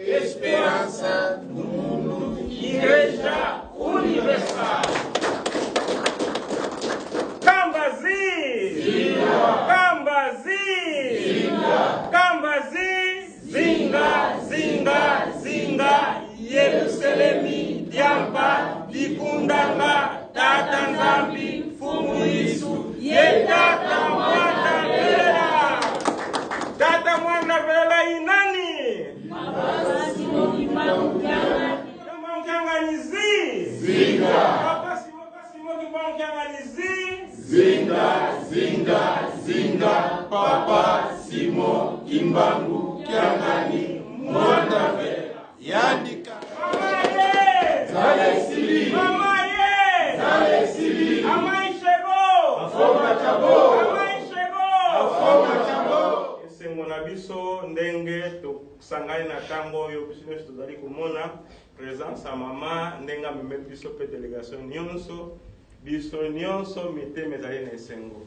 Esperança do mundo, Igreja Universal. Cambazi! Zinga! Cambazi! Zinga! Cambazi! Zinga! Zinga! Zinga! Yerusalemi, Diamba, Dikundanga, Tata Nzambi, Fumu Isu, Yetata Mwana Vela! Tata Mwana Vela inani? Papa Simon Kibanganizi. Zinga. Papa Simon Kibanganizi. Zinga, zinga, zinga. Papa Simon Kimbangu Kiangani Mwanda Vela. Yandika. Mama ye. Zale sili. Mama ye. Zale sili. Amai shego. Afoma chabo. Amai shego. Afoma chabo. Mona biso ndenge to sangai na tango yo bisino tozali komona présence ya mama ndenga meme biso pe délégation nyonso biso nyonso miteme ezali na esengo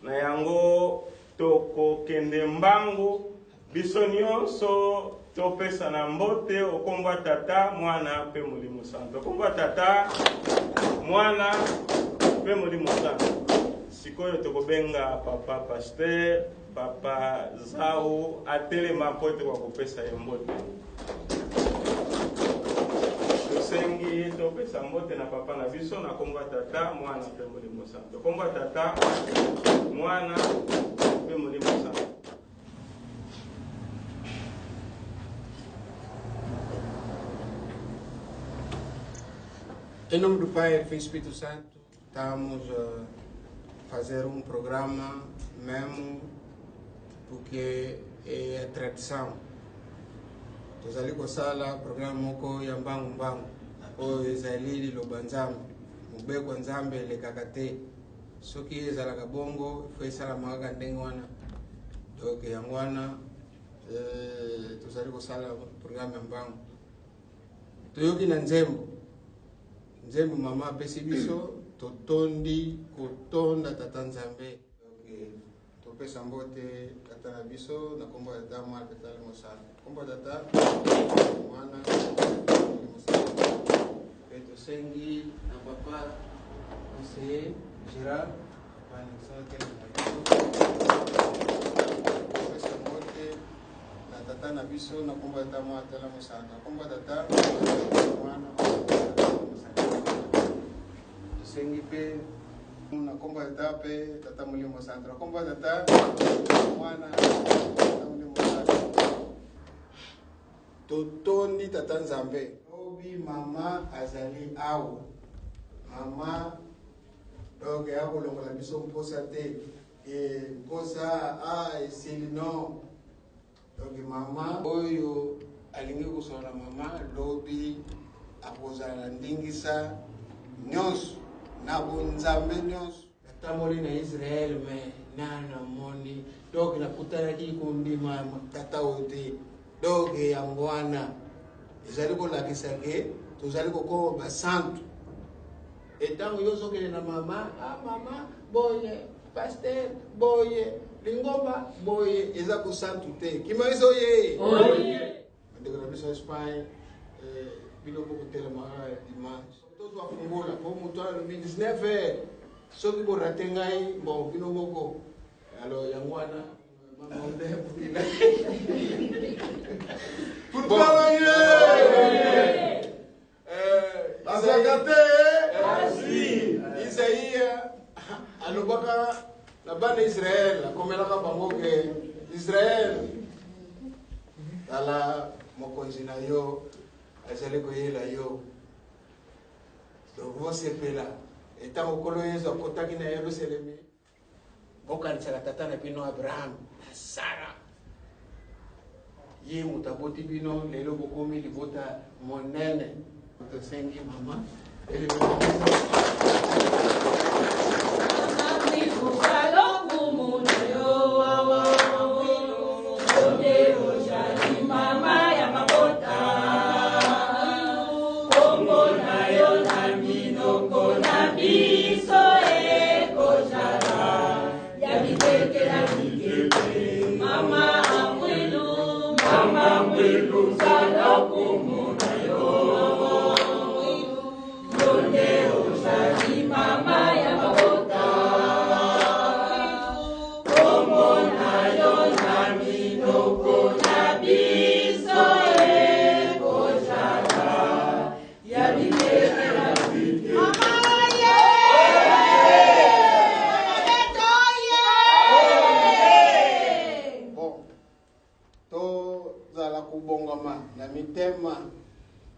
na yango tokokende mbangu biso nyonso topesa na mbote okomba tata mwana pe molimo santo okomba tata mwana pe molimo santo sikoyo tokobenga papa pasteur Papa Zao atelema pote kwa kupesa mbote. Tusengi topesa mbote na papa na biso na komba tata mwana pe molimo santo. Komba tata mwana pe molimo santo. Em nome do Pai, do Filho e do Espírito Santo, estamos a fazer programa mesmo porque é a tradição. Nós ali com a sala, programa moko yambangu mbangu, o Israeli lobanzambe, mubeko nzambe le kakate, soki ezalaka bongo foi sala maka ndengwana, donc yangwana tozali ko sala programa yambangu. Toyoki na nzembo, nzembo mama pesi biso, totondi kotonda tata nzambe. Pesa mbote tata na biso na kombo tata mwana tata le mosala kombo tata mwana le mosala peto sengi na papa conseiller Gérard pani sote pesa mbote na tata na biso na kombo tata mwana tata le mosala kombo tata mwana sengi pe na kombo tata pe tata mulimo santo na kombo tata mwana tata mulimo santo totondi tata nzambe obi mama azali awa mama donc yako longola biso mposa te mposa esili no donc mama oyo alingi kosola mama lobi akozala ndingisa nyonso na bunzambe nyonso tamoli na Israel me nana moni donc nakutana ki kundima tata ote donc yangwana ezali kolakisa ke tozali kokoma basantu etango yozokele na mama mama boye pasteur boye lingomba boye eza kosantu te kimaiso ye oye ndeko biso Espagne bilo bokotela mara dimanche tozo afungula po mutwala 19 soki borate ngai bon bino moko alors yangwana mama onde pukila pourquoi bazakate asi Isaïa alobaka la bande Israël akomelaka bango ke Israël ala mokonzi na yo azali koyela yo donc vosepela etango kolo yesu akotaki na Yerusalemi okanisaka tata na bino Abraham na Sara soki mutaboti bino lelo bokomi libota monene tosengi mama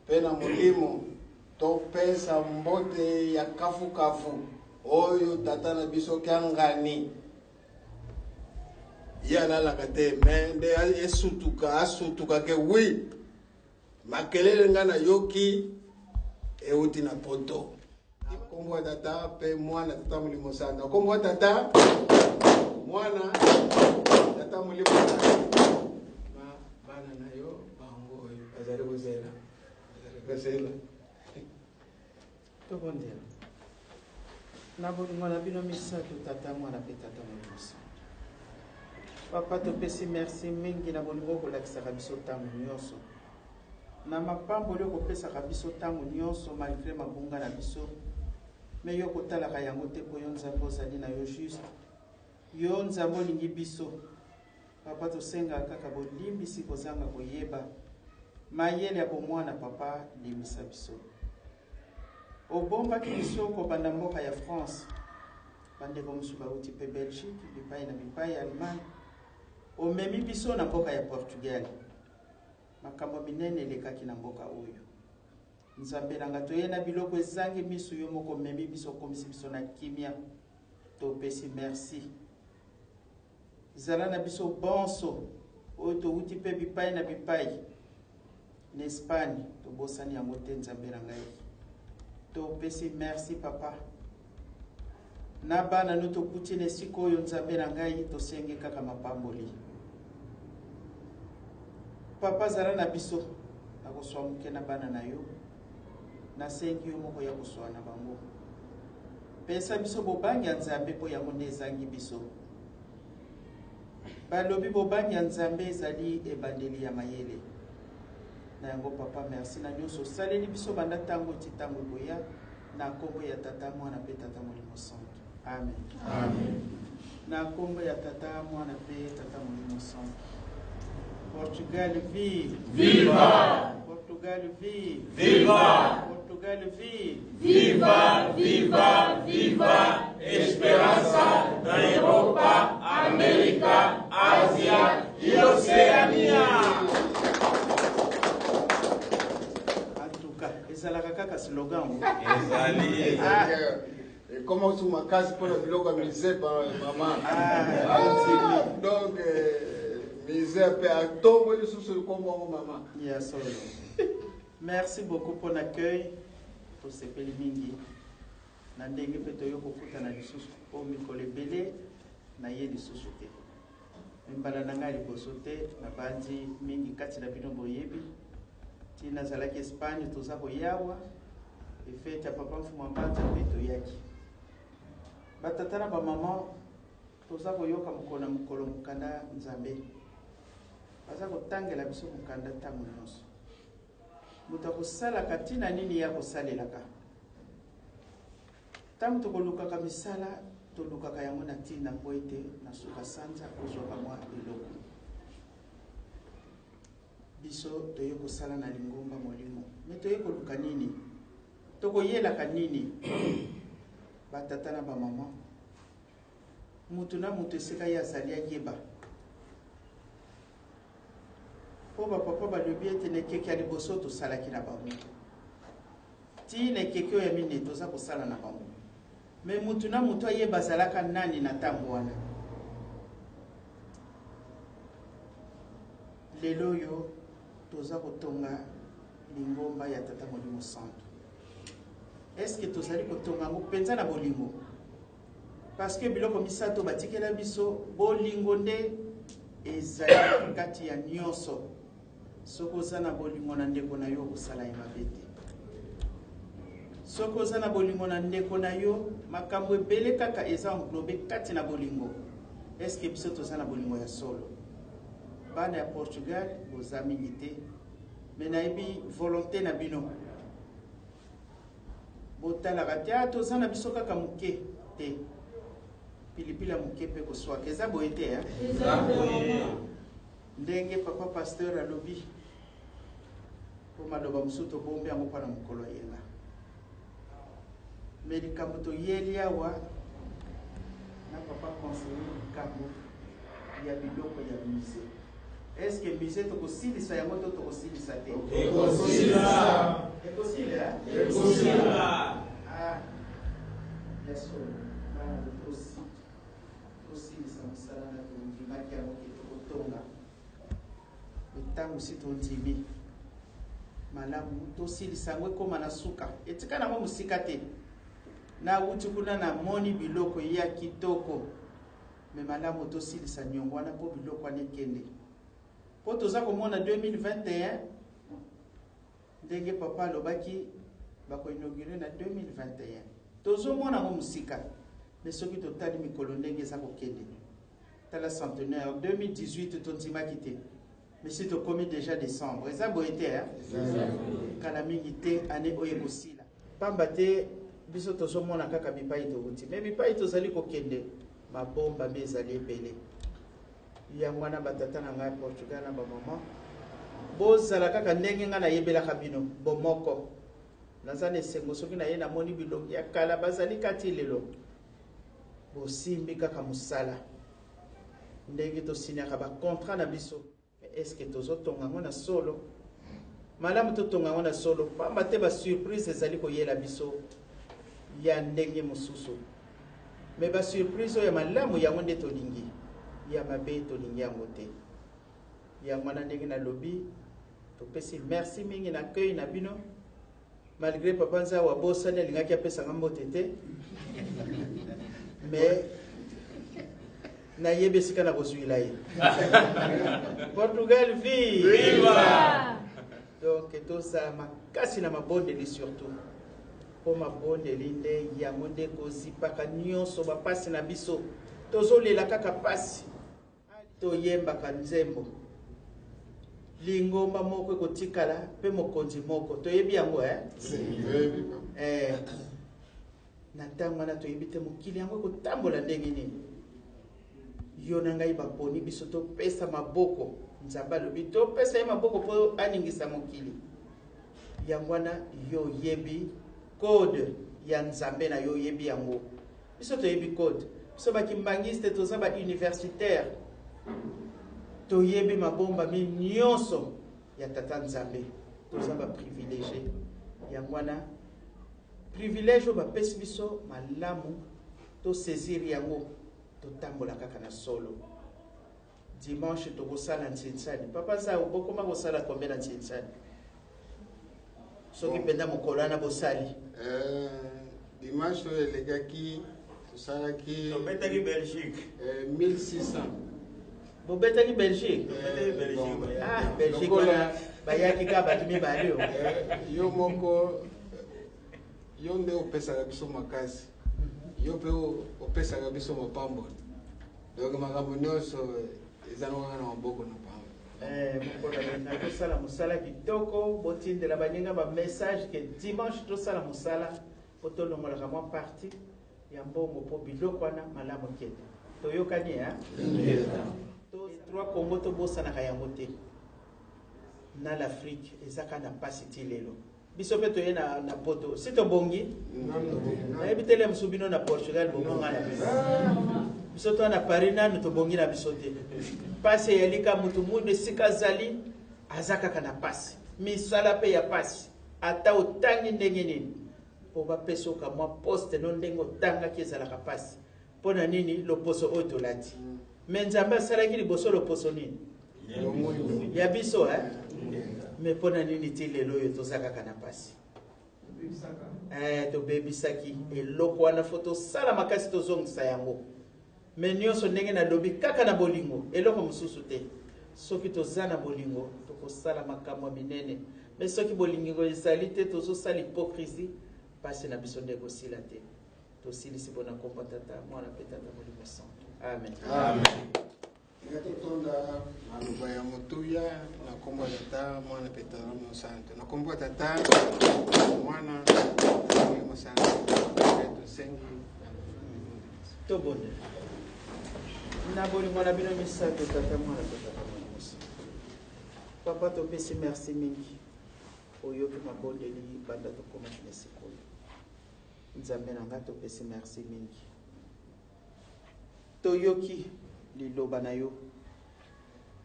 pena mulimo to pesa mbote ya kafu oyo tata na biso kangani yana la kate mende asutuka ke wi makelele ngana yoki euti na poto kombo tata pe mwana tata mulimo sana kombo tata mwana tata mulimo sana bana nayo bango azali kuzela tobondela na bolingo na bino misato tata mwana mpe tata molimosa papa topesi merci mingi na bolingo okolakisaka biso ntango nyonso na mapamboli okopesaka biso ntango nyonso malgré mabunga na biso me yo kotalaka yango te mpo yo nzambe ozali na yo juste yo nzambe olingi biso papa tosengaka kaka bolimbisi kozanga koyeba mayele ya bomwana papa limbisa biso obombaki biso kobanda mboka ya France bandeko mosusu bauti mpe Belgique bipai na bipai ya Allemagne omemi biso na mboka ya Portugal makambo minene elekaki na mboka oyo nzambe nanga toyena biloko ezangi miso yo moko omemi biso okomisi biso na kimia topesi merci zala na biso bonso oyo touti mpe bipai na bipai en Espagne tobosani yango te nzambe na ngai topesi merci papa na bana no tokuti na esika oyo nzambe na ngai tosenge kaka mapamboli papa zala na biso nakoswa moke na bana na yo nasengi yo moko ya koswa na bango pesa biso bobangi ya nzambe mpo yango nde ezangi biso balobi bobangi ya nzambe ezali ebandeli ya mayele na yango papa merci na nyonso osaleli biso banda ntango ti ntango ekoya na kombo ya tata mwana mpe tata molimo santo amen. Amen. Na kombo ya tata mwana mpe tata molimo santo Portugal vive! Viva! Portugal vive! Viva! Portugal vive! Viva! Viva! Viva! Esperança da Europa, América, Ásia e Oceania! ezalaka kaka slogan ezali comment tu makasi pour le biloko misé par maman donc misé pe atombo lisusu kombo maman ya solo merci beaucoup pour l'accueil tosepeli mingi na ndenge mpe toyo kokutana lisusu po mikolo ebele na ye lisusu te mbala na ngai liboso te na bandi mingi kati na bino boyebi ti nazalaki Espagne toza koyawa efete ya papa mfuma mbanza mpe toyaki batata na bamama toza koyoka mokolo na mokolo mokanda nzambe baza kotangela biso mokanda ntango nyonso moto akosalaka ntina nini ya kosalelaka ntango tokolukaka misala tolukaka yango na ntina mpo ete na suka sanza ozwaka mwa eloko biso toye kosala na lingomba molimo me toye koluka nini tokoyelaka nini batata na bamama mutu na mutu esika ye azali ayeba po bapapa balobi ete na ekeke ya liboso tosalaki na bango ti na ekeke oyo ya mine toza kosala na bango me mutu na mutu ayeba azalaka nani na ntango wana lelo yo toza kotonga lingomba ya tata Molimo Santo. Est-ce que tozali kotonga ngo penza na bolingo? Parce que biloko misato batikela biso bolingo nde ezali kati ya nyonso. Soko za na bolingo na ndeko na yo kosala ya mabete. Soko za na bolingo na ndeko na yo makambo ebele kaka eza englobe kati na bolingo. Est-ce que biso toza na bolingo ya solo? Bana ya Portugal boza mingi te, mais nayebi volonté na bino botalaka te toza na biso kaka moke te, pilipili ya moke mpe koswaka eza boye te ndenge papa pasteur alobi po maloba mosusu tobombi yango mpona mokolo yenga. Me likambo toyeli awa na papa conseiller likambo ya biloko ya musée. Est-ce que musée tokosilisa yango to tokosilisa te? Ekosilisa. Ekosila? Ekosila. Ah. Yeso. Bana tosi. Tosilisa mosala na tondimaki yango ke tokotonga. Ntango si tondimi. Malamu tosilisa yango ekoma na suka. Etika nango mosika te. Na wuti kuna na moni biloko ya kitoko. Me malamu tosilisa nyongo wana po biloko wana ekende. Po toza komona 2021 ndenge papa alobaki bako inauguré na 2021. Tozo mona ngo musika. Mais soki totali mikolo ndenge eza kokende. Tala centenaire 2018 tondimaki te. Mais si to komi déjà décembre, eza boye te kala mingi te année oyo kosila. Pamba te biso tozo mona kaka bipai to wuti. Mais bipai tozali kokende mabomba bezali ebele. Yangwana batata na ngai Portugal na ba mama bozala kaka ndenge nga na yebelaka bino bomoko nazane sengo soki na ye na moni biloko ya kala bazali kati lelo bosimbi kaka musala ndenge tosinyaka ba contrat na biso. Est-ce que tozotonga ngo na solo malamu totonga ngo na solo pamba te ba surprise ezali koyela biso ya ndenge mosusu me ba surprise ya malamu yango nde tolingi ya mabe tolingi yango te ya mwana ndenge na lobi topesi merci mingi na cueil na bino malgré papa nza wa bosa ne lingaki apesa ngambo tete mais na yebe sika na kozuila ye Portugal viva. Donc toza makasi na mabondeli surtout po mabondeli nde yango nde kozipaka nyonso bapasi na biso tozolela kaka pasi toyembaka nzembo lingomba moko ekotikala pe mokonzi moko toyebi yango na ntango wana toyebi te mokili yango ekotambola ndenge nini yo na ngai baponi biso topesa maboko nzambe alobi topesa ye maboko mpo aningisa mokili yango wana yo yebi code ya nzambe na yo yebi yango biso toyebi code biso bakimbangiste toza ba universitaire toyebi mabomba mi nyonso ya tata nzambe toza ba privilégié yango wana privilège bapesi biso malamu to saisir yango totambola kaka na solo. Dimanche tokosala ntsinsani papa za bokoma kosala combien na ntsinsani soki penda mokolo na bosali dimanche elegaki tosalaki tobetaki Belgique 1600 bobetaki Belgique Belgique wana bayaki ka bato mibale yo moko yo nde opesaka biso makasi yo mpe opesaka biso mapambo donc makambo nyonso eza na maboko na pambo mokolo na tosala mosala kitoko botindela baninga ba message ke dimanche tosala mosala po tolongolaka mwa parti ya mbongo po biloko wana malamu kende toyokani trois Congo tobosanaka yango te na l'Afrique ezaka na pasi ti lelo biso pe toye na poto si tobongi nayebi tele mosu bino na Portugal bomonga na biso to na Paris nanu tobongi na biso te pasi eyalika mutu mundu esika azali aza kaka na pasi misala pe ya pasi ata otangi ndenge nini po bapesa oka mwa poste no ndenge otangaki ezalaka pasi mpo na nini loposo oyo tolati me nzambe asalaki liboso loposo nini ya biso mais pona nini ti lelo yo tozaka kana pasi tobebisaki eloko wana fo tosala makasi tozongisa yango me nyonso ndenge nalobi kaka na bolingo eloko mosusu te soki toza na bolingo tokosala makambo minene me soki bolingo ezali te tozosala hypocrisie pasi na biso nde ekosila te tosilisi mpona kombo tata mwana mpe tata molimo santo amen totonda maloba ya motuya na kombo ya tata mwana mpe tata molimo santo na kombo ya tata mwana molimo santo tosengi tobonde na bolingo na bino misato tata mwana mpe tata molimo santo papa topesi merci mingi oyoki mabondeli banda tokoma kina sikoyo nzambe na nga topesi merci mingi toyoki liloba na yo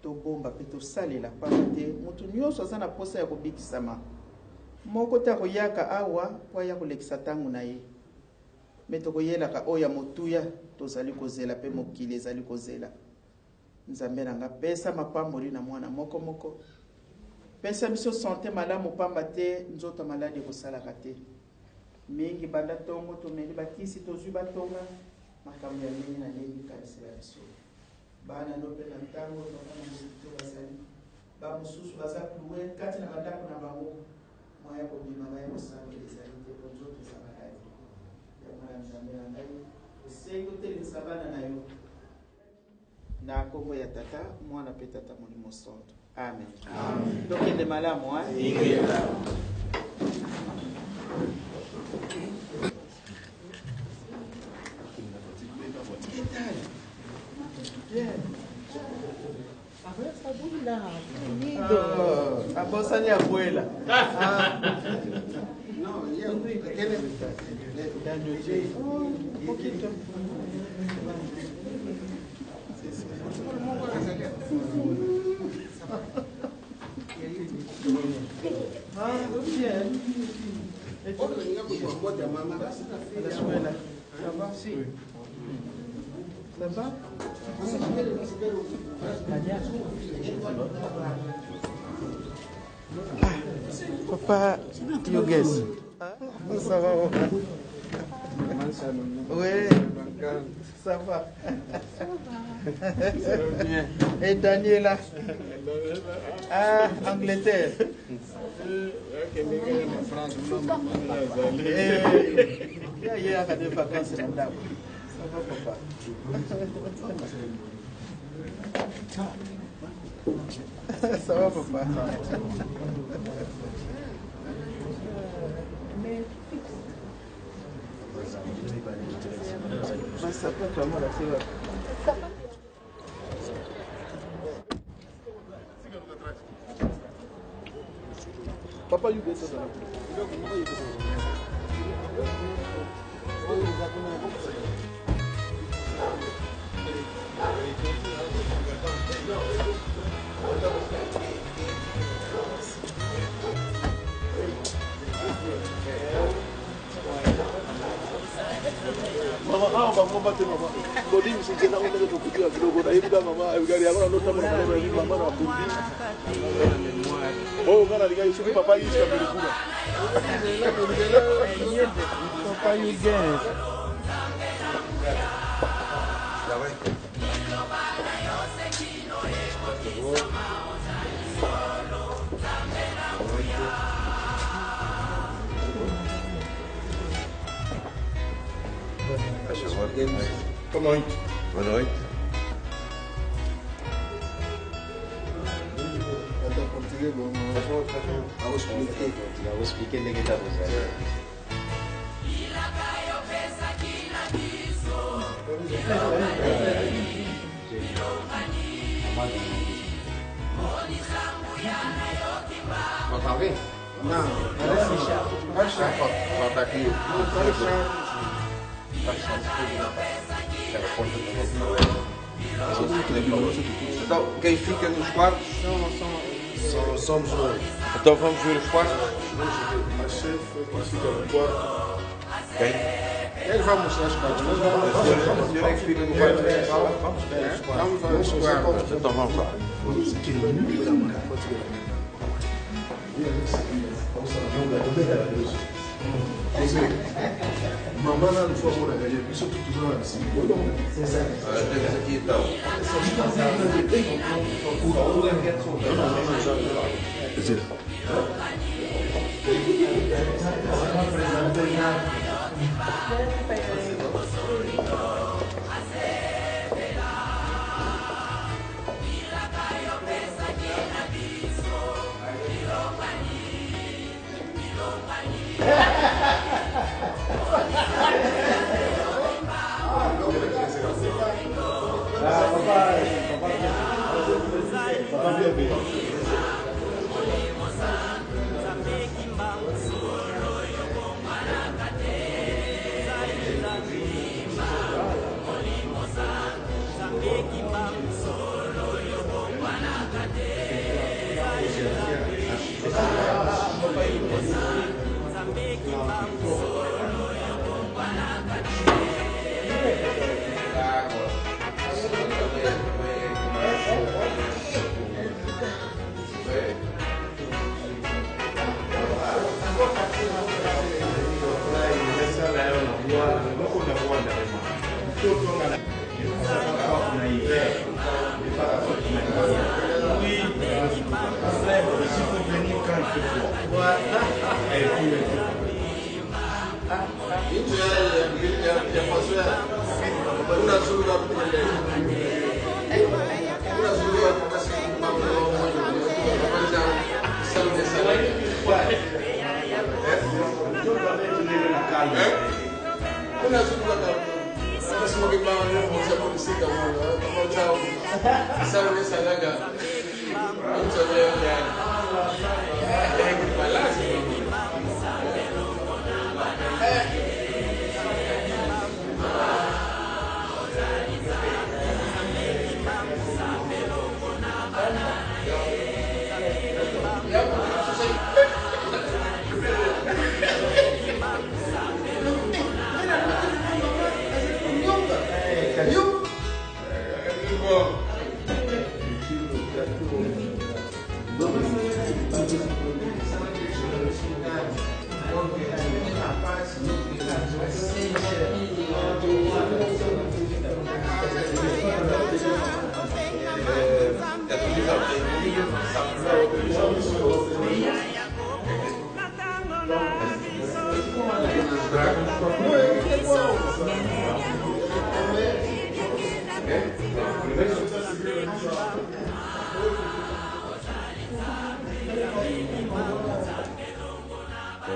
tobomba mpe tosalela pamba te motu nyonso aza na posa ya kobikisama moko te akoyaka awa mpo aya kolekisa ntango na ye me tokoyelaka oyo ya motuya tozali kozela mpe mokili ezali kozela nzambe na nga pesa mapamboli na mwana moko moko pesa biso sante malamu pamba te nzoto maladi ekosalaka te mingi banda tongo tomeli bakisi tozwi batonga makambo ya ndenge na ndenge ekanisela biso bana no mpe na ntango tokana mosito bazali bamosusu baza plue kati na bandako na bango mwaya kobima baya kosala ezali te po nzoto eza maladi yango na nzambe na ngai osengi otelemisa bana na yo na kombo ya tata mwana mpe tata molimo santo amen tokende malamu abosani abuela poquito bien. À la escuela. Ça va? Sí. Ça va? Papa, you guess. Ça va? Oui. Ça va. Et Daniela? Ah, Angleterre. Il y a des vacances là-dedans. Ça va, papa? Ça va, papa? Ça peut être vraiment la série. Papa, you get it. Oh, cara, liga isso que papai isso cabelo cura. Papai you get. Boa noite. Boa noite. I will speak in the Tá bem? Não, vai deixar. Falta aqui. Vai deixar. Então, quem fica nos quartos somos nós. Então vamos ver os quartos? A chefe fica no quarto. Quem? Ele vai mostrar os quartos. A senhora é que fica no quarto principal? Vamos ver os quartos. Então vamos lá. Maman a une fois pour la gagner, puis surtout toujours la musique. C'est ça.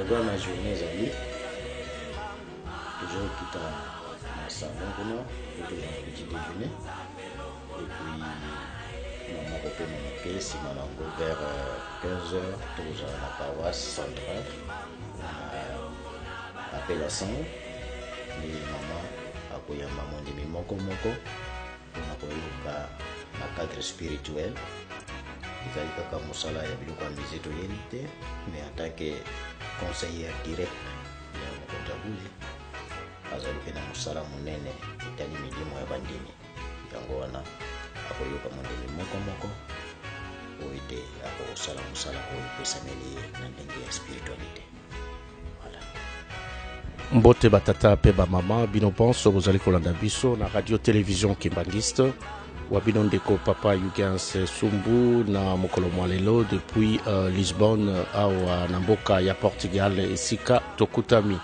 Dans la journée, amis, toujours quittant ma salon pour nous, toujours un petit déjeuner. Et puis, maman repère mon pied, si mon angle vers 15h, toujours à la paroisse centrale, à Pélasson. Et maman a pris un maman de Mimoko Moko, on a pris un cadre spirituel. ezali kaka mosala ya biloko ya mizito yeli te, mais en tant que conseiller direct ya mokonzi ya bule azali mpe na mosala monene etali milimo ya bandimi, yango wana akoyoka mondimi moko oyo ete akosala mosala oyo epesameli ye na ndenge ya spiritualité. Voilà. Mbote batata pe ba mama bino ponso bozali kolanda biso na radio télévision Kimbangiste wabino ndeko papa Yugans Sumbu na mokolo mwalelo depuis Lisbonne awa na mboka ya Portugal esika tokutami.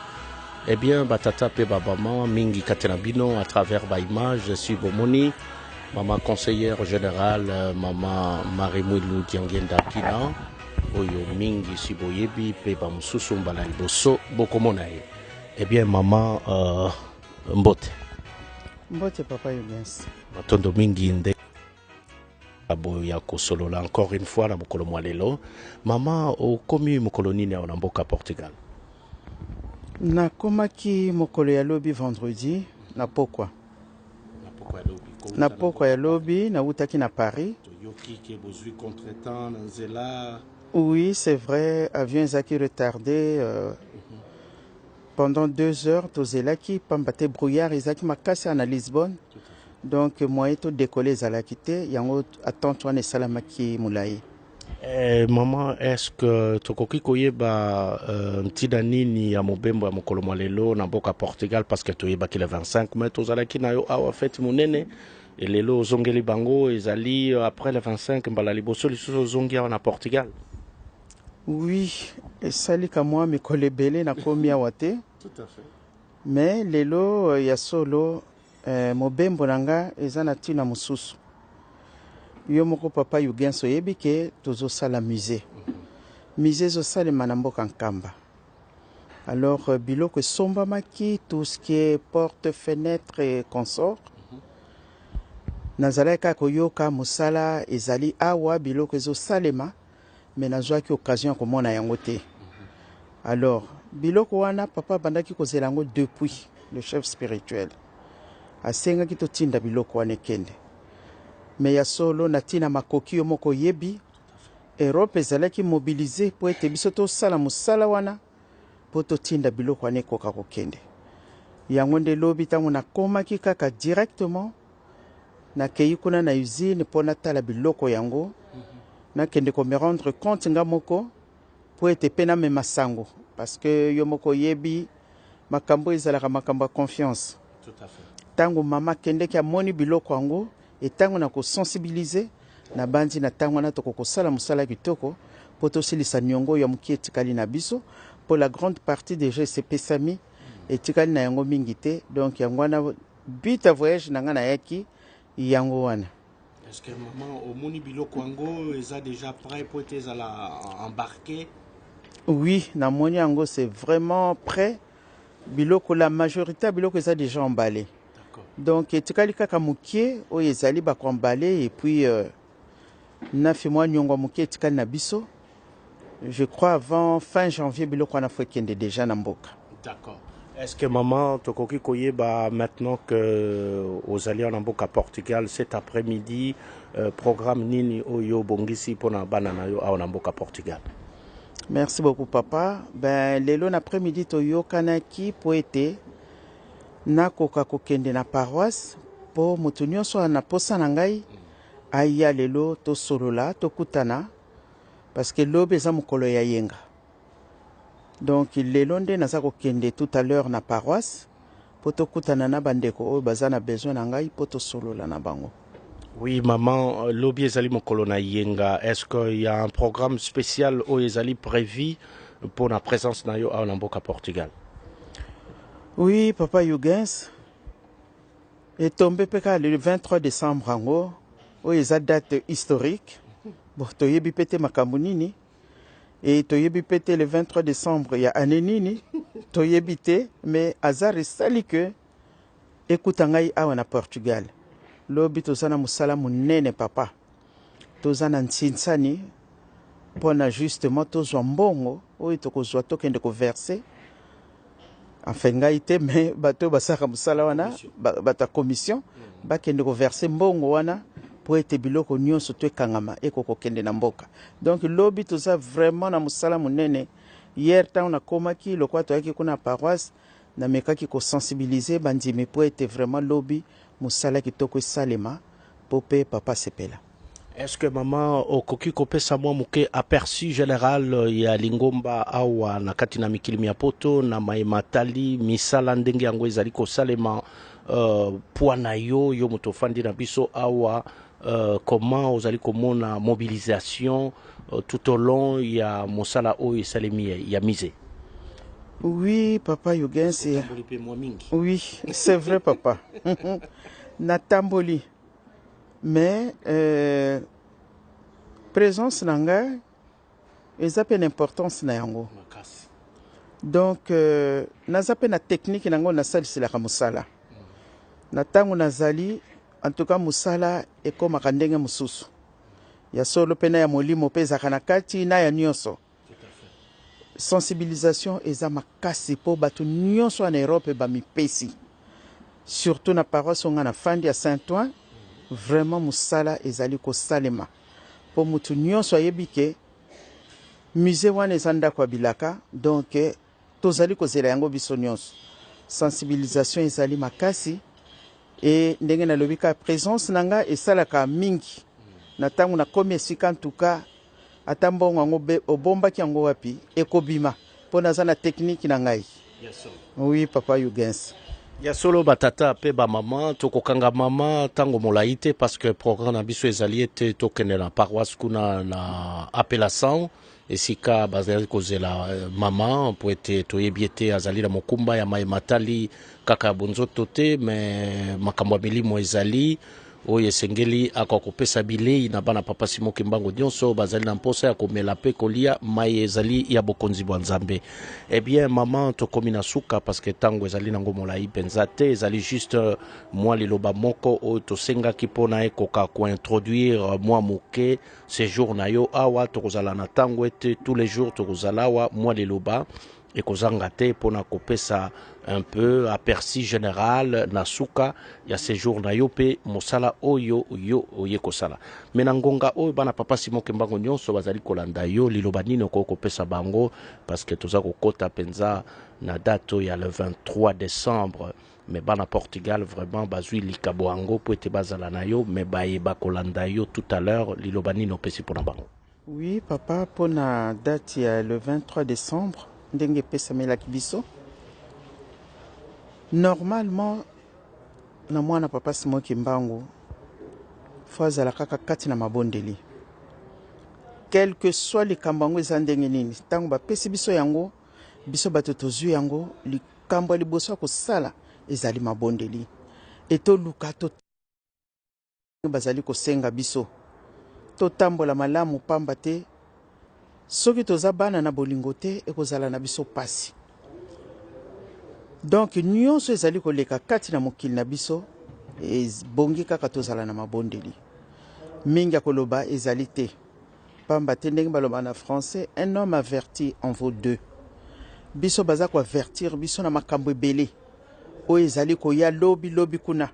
Eh bien batata pe ba mama mingi katena bino à travers ba image sur bomoni maman conseillère générale maman Marimwilu Diangenda Kina oyo mingi si boyebi pe ba mususu mbala liboso bokomona ye. Eh bien maman Mbote papa Yugans matondo mingi nde abo ya kosolola encore une fois na mokolo mwalelo. Maman okomi mokolo nini na mboka Portugal? Nakomaki mokolo ya lobi vendredi na pokwa ya lobi na utaki na Paris. Oui, c'est vrai, avion ezaki retardé pendant 2 heures. Tozelaki pambate brouillard ezaki makasi na Lisbonne. Donc moyen to décoller ezalaki te, yango attente wana esalamaki mulai. Maman, est-ce que tokoki koyeba ntina nini ya mobembo ya mokolo mwa lelo na mboka Portugal parce que toyebaki le 25 mai tozalaki na yo awa fete monene et lelo ozongeli bango ezali après le 25 mbala liboso lisusu ozongi awa na Portugal. Oui, esalika mwa mikolo ebele nakomi awa te. Tout à fait. Mais lelo ya solo mobembo nanga eza na ntina mosusu. Yo moko papa Yugenso oyebi ke tozosala musée. Musée ezosalema na mboka Nkamba. Alors biloko esombamaki, tout ce qui est porte, fenêtre et consort. Nazalaka koyoka musala ezali awa biloko ezosalema, mais nazwaki occasion komona yango te. Alors biloko wana papa bandaki kozela yango depuis le chef spirituel. Asengaki totinda biloko wana ekende. Mais ya solo natina makoki yo moko yebi Europe ezalaki mobilisé po ete biso tosala musala wana po totinda biloko wana ekoka kokende. Yango nde lobi ntango nakomaki kaka directement nakei kuna na usine po natala biloko yango nakende ko me rendre compte nga moko po ete pe na mema sango parce que yo moko yebi makambo ezalaka makambo ya confiance. Tout à fait. Tango mama kendeki amoni biloko yango et tango na ko sensibiliser na bandi na tango na toko kosala musala kitoko po tosilisa nyongo ya muki etikali na biso pour la grande partie des gens c'est pesami etikali na yango mingi te donc yango na but à voyage nanga na yaki yango wana. Est-ce que maman omoni biloko yango eza déjà prêt pour être embarqué? Oui, na moni yango c'est vraiment prêt. Biloko la majorité biloko eza déjà emballé. Donc etikali kaka mukie o ezali ba ko emballé et puis na fi mwa nyongo mukie etikali na biso. Je crois avant fin janvier biloko na fekende déjà na mboka. D'accord. Est-ce que maman tokoki koyeba maintenant que aux alliés en mboka Portugal cet après-midi programme nini oyo bongisi pona bana na yo a mboka Portugal? Merci beaucoup papa. Ben lelo après-midi toyo kanaki po ete nakoka kokende na paroisse po mutu nyonso na posa na ngai aya lelo to solola to kutana parce que lobe eza mokolo ya yenga. Donc lelo nde naza kokende tout à l'heure na paroisse po to kutana na bandeko oyo baza na besoin na ngai po to solola na bango. Oui maman, lobi ezali mokolo na yenga. Est-ce qu'il y a un programme spécial oyo ezali prévu pour la présence na yo a na mboka Portugal? Oui, papa Yugens est tombé le 23 décembre ango. Oui, c'est une date historique. Bon, toyebi pété makambo nini. Et toyebi pété le 23 décembre, il y a année nini. Toyebi té, mais hasard sali que écoutangai awa na Portugal. Lobi tozana musala munene papa. Tozana ntsinsani pona justement tozwa mbongo oyo tokozwa tokende ko verser. Enfin ngai te mais bato basaka musala wana bata commission bakende ko verser mbongo wana po ete biloko nyonso to ekangama ekoko kende na mboka. Donc lobi toza vraiment na musala munene. Hier tant on a komaki lokwa to yaki kuna paroisse na mekaki ko sensibiliser bandimi po ete vraiment lobi musala kitoko salema pope papa sepela. Est-ce que maman okoki kopesa mwa muke aperçu général ya lingomba awa na kati na mikili mia poto na maimatali misala ndenge yango ezali kosalema poana yo yo motofandi na biso awa comment ozali komona mobilisation tout au long ya mosala oyo esalemi ya mise? Oui papa Yugens, oui c'est vrai papa. Natamboli. Mais présence nanga ezape une importance na yango. Donc nazape na technique nango na salisila ka musala. Na tango nazali en tout cas musala ekoma kandenge mususu. Ya solo pena ya molimo peza kana kati na ya nyonso. Sensibilisation eza makasi po batu nyonso en Europe ba mipesi. Surtout na paroisse nga na fandi ya Saint-Ouen. Vraiment musala ezali ko salema po mutu nyonso ayebi ke musée wana ezanda kwa bilaka donc tozali kozela yango biso nyonso. Sensibilisation ezali makasi et ndenge na lobika présence nanga esalaka mingi na tango na komi esika en tout cas ata mbongo yango obombaki yango wapi ekobima mpo naza na technique na ngai. Oui papa Yugens. Ya solo batata pe ba mama tokokanga mama tango molai te parce que programme na biso ezali ete tokende na paroisse kuna na appellation esika bazali kozela mama po ete toyebi ete azali na mokumba ya mai matali kaka ya bonzoto te me makambo ya milimo ezali oyo esengeli akokopesa bilei na bana papa Simon Kimbangu nyonso bazali na mposa ya komela pe kolia mai ezali ya bokonzi bwa Nzambe. Eh bien maman tokomi na suka parce que tango ezali nango molai penza te ezali juste mwa liloba moko oyo tosengaki mpona ekoka kointroduire mwa moke séjour na yo awa tokozala na tango ete tous les jours tokozala awa mwa liloba ekozanga te mpona kopesa un peu aperçu général na suka ya séjour na yo pe mosala oyo yo oye kosala me na ngonga oyo bana papa Simon Kimbangu nyonso bazali kolanda yo liloba nini okoki kopesa bango parce que toza kokota penza na date ya le 23 décembre me bana Portugal vraiment bazwi likabo yango po ete bazala na yo me bayeba kolanda yo tout à l'heure liloba nini opesi mpona bango. Oui papa, pona date ya le 23 décembre ndenge pesamelaki biso normalement na mwana papa Simon Kimbangu fo azala kaka kati na mabondeli quel que soit likambo yango eza ndenge nini ntango bapesi biso yango biso bato tozwi yango likambo ya liboso ya kosala ezali mabondeli etoluka to bazali kosenga biso totambola malamu pamba te soki toza bana na bolingo te ekozala na biso pasi donc nyonso ezali koleka kati na mokili na biso bongi kaka tozala na mabondeli mingi ya koloba ezali te pamba te ndenge baloba na français un homme averti en vaut deux biso baza koavertir biso na makambo ebele oyo ezali koya lobi kuna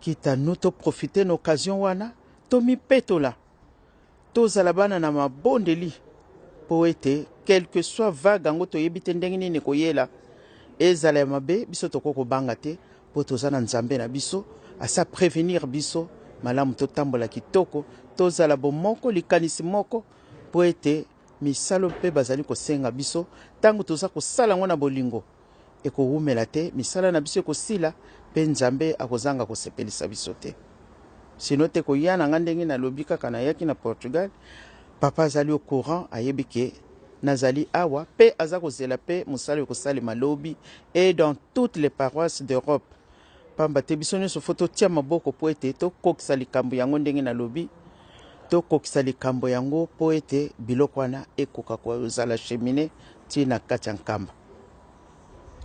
kita nous toprofite na occasion wana tomipetola tozala bana na mabondeli po ete quel que soit vague yango toyebi te ndenge nini koyela ezala ya mabe biso tokoki kobanga te po toza na Nzambe na biso asa prévenir biso malamu totambola kitoko tozala bomoko likanisi moko po ete misalo mpe bazali kosenga biso ntango toza kosala yango na bolingo ekowumela te misala na biso ekosila mpe Nzambe akozanga kosepelisa biso te sino te koya na nga ndenge nalobi kaka nayaki na Portugal papa azali au courant ayebi ke nazali awa pe aza kozela pe mosala ekosalema lobi et dans toutes les paroisses d'Europe pamba te biso nyonso fo totia maboko po ete tokokisa likambo yango ndenge nalobi tokokisa likambo yango po ete biloko wana ekoka kozala chemine ntina kati ya nkamba.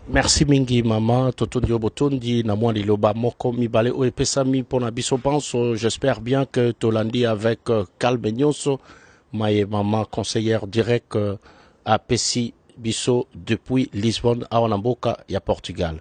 Merci mingi mama totondi obotondi na mwa liloba moko mibale o epesami pona biso penso j'espère bien que tolandi avec calme nyonso maye mama conseillère direct à Pessi biso depuis Lisbonne à Onamboka ya Portugal.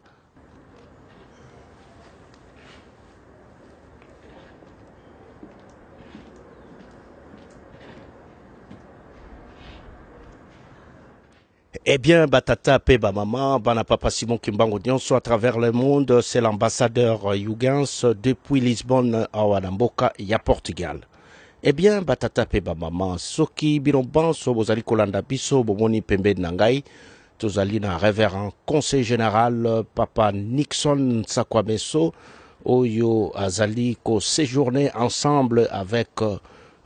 Eh bien, Batata Peba Maman, Bana Papa Simon Kimbangu Nyonso à travers le monde, c'est l'ambassadeur Yugens depuis Lisbonne à Wanamboka, ya Portugal. Eh bien, Batata Peba Maman, Soki Biromban, Sobozali Kolanda Biso, Bomoni Pembe Nangai, Tozali na révérend conseil général Papa Nixon Sakwameso, Oyo Azali ko séjourné ensemble avec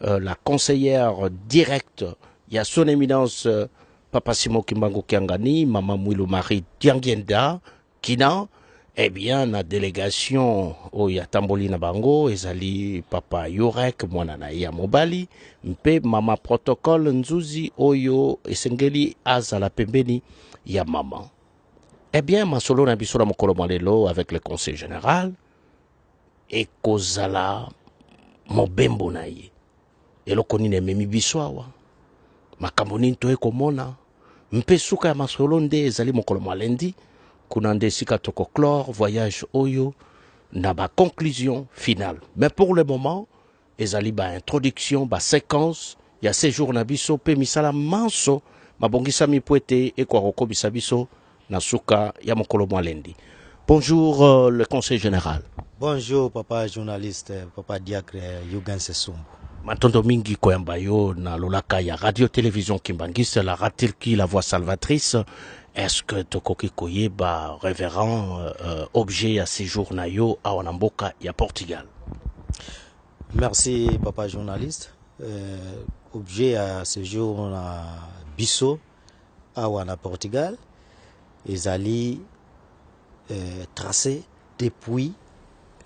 la conseillère directe, il y a son éminence Papa Simon Kimbangu Kiangani, Maman Mouilou Marie Diangenda, Kina, eh bien, la délégation, Oya Tamboli Nabango, Ezali Papa Yorek, Mwanana Yamobali, Mpe Mama Protocole Nzuzi, Oyo, Esengeli, Azala Pembeni, ya Maman. Eh bien, Masolo Nabisora Mokolo Malelo avec le conseil général, et Kozala Mobembo Naye. Et le konine Memi Biswawa. Makamoni ntoe komona mpe suka ya masolo nde ezali mokolo malendi kuna nde sika toko clore voyage oyo na ba conclusion finale mais pour le moment ezali ba introduction ba séquence ya séjour na biso pe misala manso mabongisa mipwete e kwa kokobisa biso na suka ya mokolo malendi. Bonjour le conseil général. Bonjour papa journaliste, papa diacre Yugens Sumbu. Matondo mingi koyamba yo na lolaka ya radio télévision Kimbangiste la ratilki la voix salvatrice. Est-ce que tokoki koyeba révérend objet à séjour na yo a wanamboka ya Portugal? Merci papa journaliste. Objet à séjour na biso a wana Portugal. Ezali tracé depuis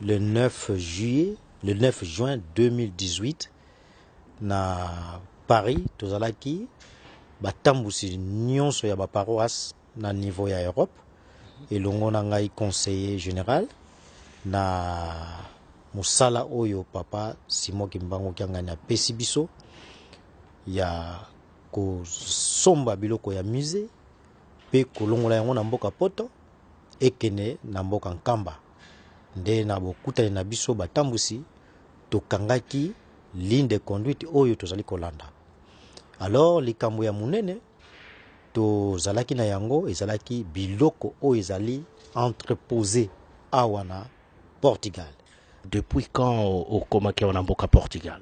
le 9 juin 2018 na Paris tozalaki batambusi nyonso ya ba paroisse na niveau ya Europe elongo na ngai conseiller général na musala oyo papa Simon Kimbangu Kiangani apesi biso ya kosomba biloko ya musée pe kolongola yango na mboka poto ekene na mboka Nkamba nde na bokutani na biso batambusi tokangaki ligne de conduite oyo tozali kolanda. Alors likambo ya munene tozalaki na yango ezalaki biloko oyo ezali entreposé awa na Portugal. Depuis quand okomaki na mboka Portugal?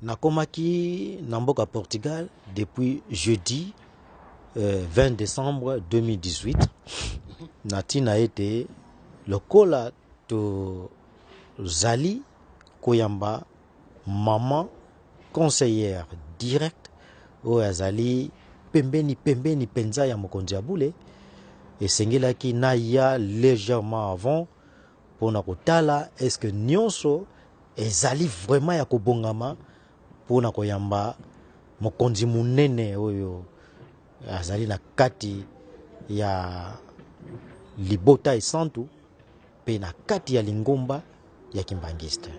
Nakomaki na mboka Portugal depuis jeudi 20 décembre 2018. Natina ete lokola to zali koyamba maman conseillère direct o azali pembeni penza ya mokonzi ya bule esengelaki na ya légèrement avant pona kotala est-ce que nyonso ezali vraiment ya kobongama pona koyamba mokonzi munene oyo azali na kati ya libota esantu pe na kati ya lingomba ya Kimbangiste.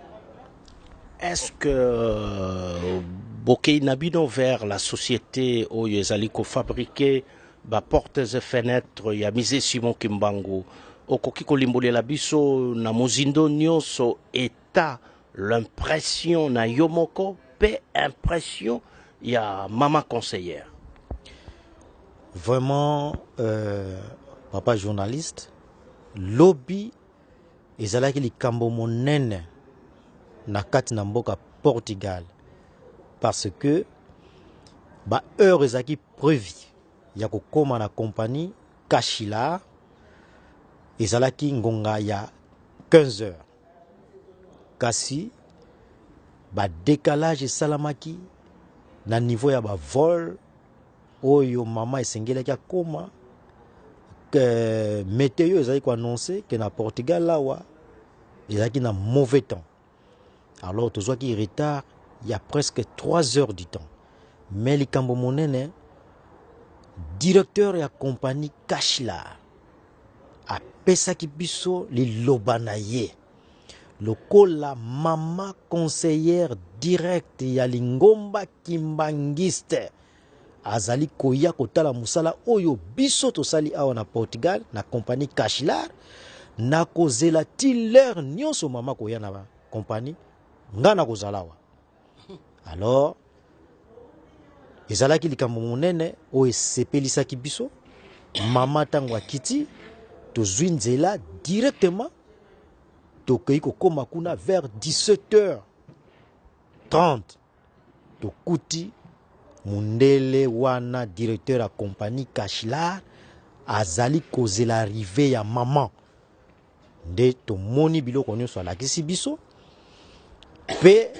Est-ce que Bokei Nabino vers la société où ils allaient fabriquer ba portes et fenêtres ya misé Simon Kimbangu okoki kolimbole la biso na mozindo nyonso eta l'impression na yomoko pe impression ya maman conseillère? Vraiment papa journaliste lobby ezalaki likambo monene na kati na mboka Portugal parce que ba heure ezaki prévu ya kokoma na compagnie Kashila ezalaki ngonga ya 15 heures kasi ba décalage esalamaki na niveau ya ba vol oyo mama esengelaki akoma que météo ezali ko annoncer que na Portugal lawa ezalaki na mauvais temps. Alors tozwaki retard il y a presque 3 heures du temps. Mais likambo monene directeur ya compagnie Kashila apesaki biso liloba na ye lokola mama conseillère directe ya lingomba Kimbangiste azali koya kotala musala oyo biso tosali awa na Portugal na compagnie Kashila na kozela ti l'heure nyonso mama koya na compagnie ngana kozalawa. Alors ezalaki likambo monene oyo esepelisaki biso mama tango akiti tozwi nzela directement tokei kokoma kuna vers 17h30 tokuti mundele wana directeur ya compagnie Kashila azali kozela arrivée ya maman nde tomoni biloko nyonso alakisi biso pe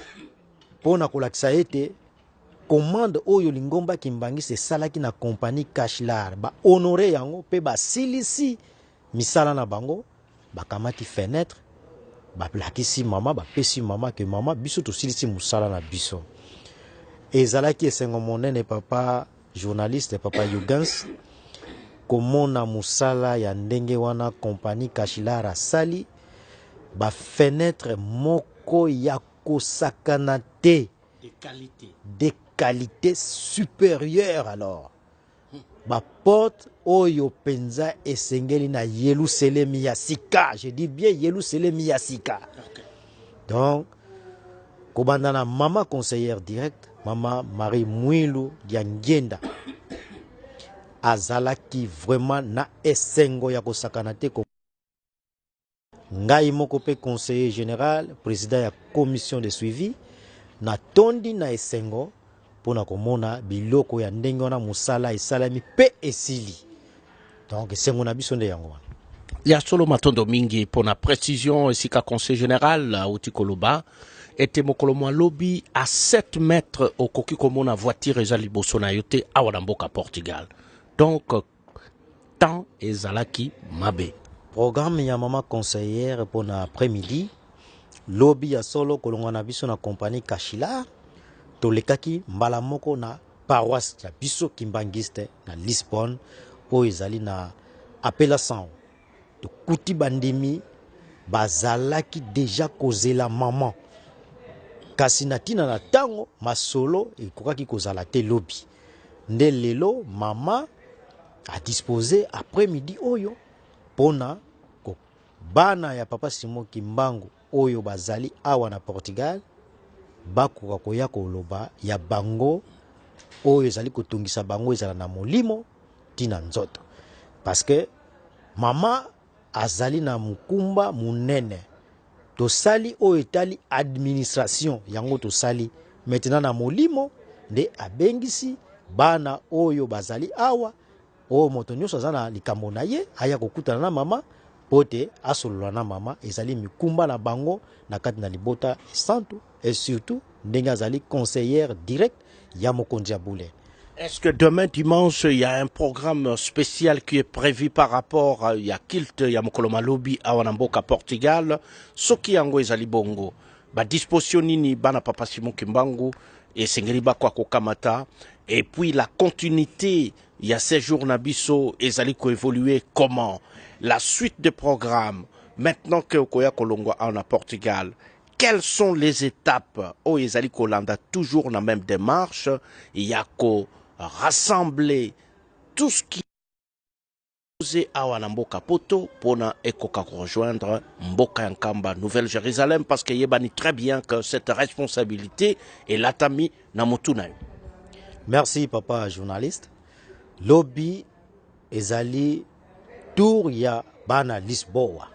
pona kolakisa ete commande oyo lingomba Kimbangiste esalaki na compagnie Kashila ba honoré yango pe basilisi misala na bango bakamati fenêtre baplakisi mama bapesi mama ke mama biso tosilisi musala na biso. Ezalaki esengo monene papa journaliste papa Yugans komona musala ya ndenge wana compagnie Kashila asali ba fenêtre moko ya kosakana te de qualité supérieure. Alors ba porte oyo penza esengeli na Yelusalemi ya sika, je dis bien Yelusalemi ya sika. Donc kobanda na mama conseillère directe mama Marie Mwilu Diangenda azalaki vraiment na esengo ya kosakana te ko ngai moko pe conseiller général président ya commission de suivi na tondi na esengo pona komona biloko ya ndenge wana musala esalami pe esili. Donc esengo na biso nde yango wana. Ya solo matondo mingi pona précision esika conseil général uti koloba ete mokolo mwa lobi à 7 mètres okoki komona voiture eza liboso na yo te awa na mboka Portugal. Donc temps ezalaki mabe. Programme ya mama conseillère pona après-midi lobi ya solo kolongwa na biso na compagnie Kashila tolekaki mbala moko na paroisse ya biso Kimbangiste na Lisbonne oyo ezali na appellation tokuti bandimi bazalaki déjà kozela maman kasi na tina na tango masolo ekokaki kozala te lobi nde lelo mama a disposé après-midi oyo pona ko bana ya papa Simon Kimbangu oyo bazali awa na Portugal bakoka koya koloba ya bango oyo ezali kotungisa bango ezala na molimo tina nzoto parce que mama azali na mukumba munene tosali oyo etali administration yango tosali maintenant na molimo nde abengisi bana oyo bazali awa oyo moto nyonso aza na likambo na ye aya kokutana na mama pote asolola na mama ezali mikumba na bango na kati na libota santu et surtout ndenge azali conseillère direct ya mokonzi ya Boulé. Est-ce que demain dimanche il y a un programme spécial qui est prévu par rapport à ya kilt ya mokolo malobi awa na mboka Portugal soki yango ezali bongo ba disposition nini bana papa Simon Kimbangu et sengeli bakwa kokamata et puis la continuité il y a ces jours na biso ezali ko évoluer comment la suite de programme maintenant que okoya kolongwa en Portugal. Quelles sont les étapes où ezali kolanda toujours la même démarche il y a ko rassembler tout ce qui est awa na mboka poto pona ekoka rejoindre mboka yankamba Nouvelle-Jérusalem parce que yebani très bien que cette responsabilité est latami na motuna. Merci papa journaliste. Lobby ezali tour ya bana Lisboa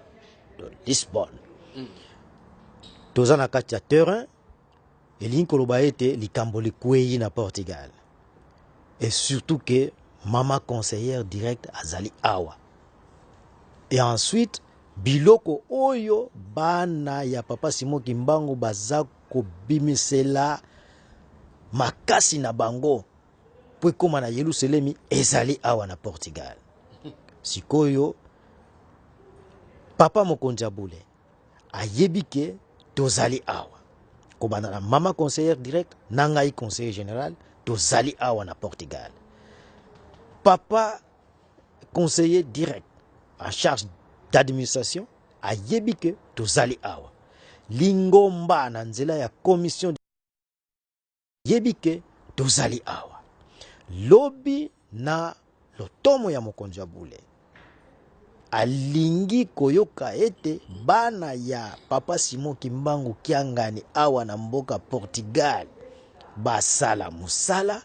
de Lisbonne. Toza na kati ya terrain elingi koloba ete likambo likwei na Portugal. Et surtout que maman conseillère direct azali awa. Et ensuite biloko oyo bana ya papa Simon Kimbangu baza ko bimisela makasi na bango po koma na Yerusalemi ezali awa na Portugal. Sikoyo papa mokonzi ya Boulé ayebike tozali awa. Kobana na maman conseillère direct nangai conseiller général tozali awa na Portugal. Papa conseiller direct en charge d'administration ayebike tozali awa. Lingomba na nzela ya commission yebike tozali awa. Lobi na lotomo ya mokonzi ya Boulé alingi koyoka ete bana ya papa Simon Kimbangu kiangani awa na mboka Portugal basala musala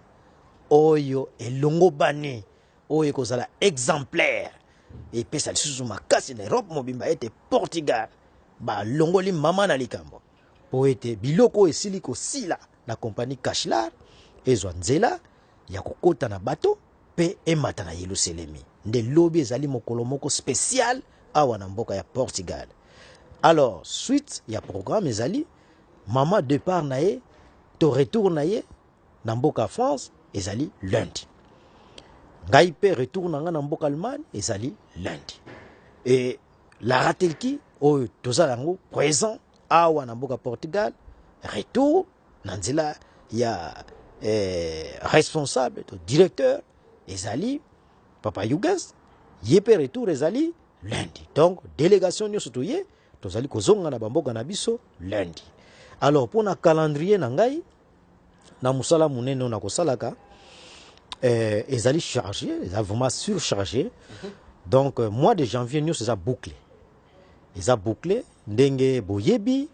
oyo elongo bani oyo kozala exemplaire epesa lisusu makasi na Europe mobimba ete Portugal ba longoli mama na likambo po ete biloko esili kosila na compagnie Kashlar ezwa nzela ya kokota na bato pe emata na Yerusalemi nde lobi ezali mokolo moko spécial awa na mboka ya Portugal. Alors suite ya programme ezali mama départ na ye to retour na ye na mboka France ezali lundi. Ngai pe retour na nga na mboka Allemagne ezali lundi. Et la ratelki oyo tozala yango présent awa na mboka Portugal retour na nzela ya responsable to directeur ezali papa Yugas yepe retour ezali lundi. Donc délégation nyoso toye tozali kozonga na bamboka na biso lundi. Alors pour na calendrier na ngai na musala munene na kosalaka ezali chargé, ezali vraiment surchargé. Donc mois de janvier nyoso eza bouclé. Eza bouclé ndenge boyebi.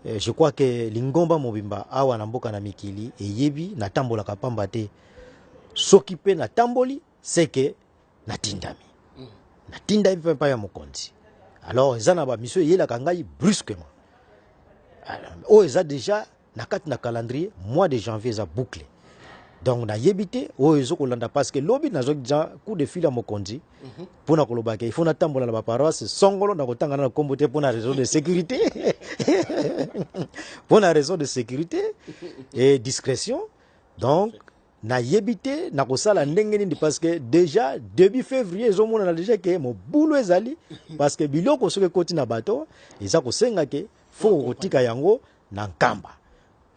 Je crois que lingomba mobimba awa na mboka na mikili eyebi na tambola kapamba te soki pe na tamboli c'est que na tindami na tindami pa ya mokonzi. Alors eza na ba mission yela kangai brusquement o eza déjà na kati na calendrier mois de janvier eza bouclé. Donc na yebité oyo ezokolanda parce que lobi nazoki déjà coup de fil à mokonzi pour na kolobaka il faut na tambola na ba paroisse songolo na kotanga na kombo te pour na raison de sécurité pour na raison de sécurité et discrétion. Donc na yebité na kosala ndenge nini parce que déjà début février ezomona na déjà que mo boulot ezali parce que biloko soki koti na bato eza kosenga ke faut kotika yango na nkamba.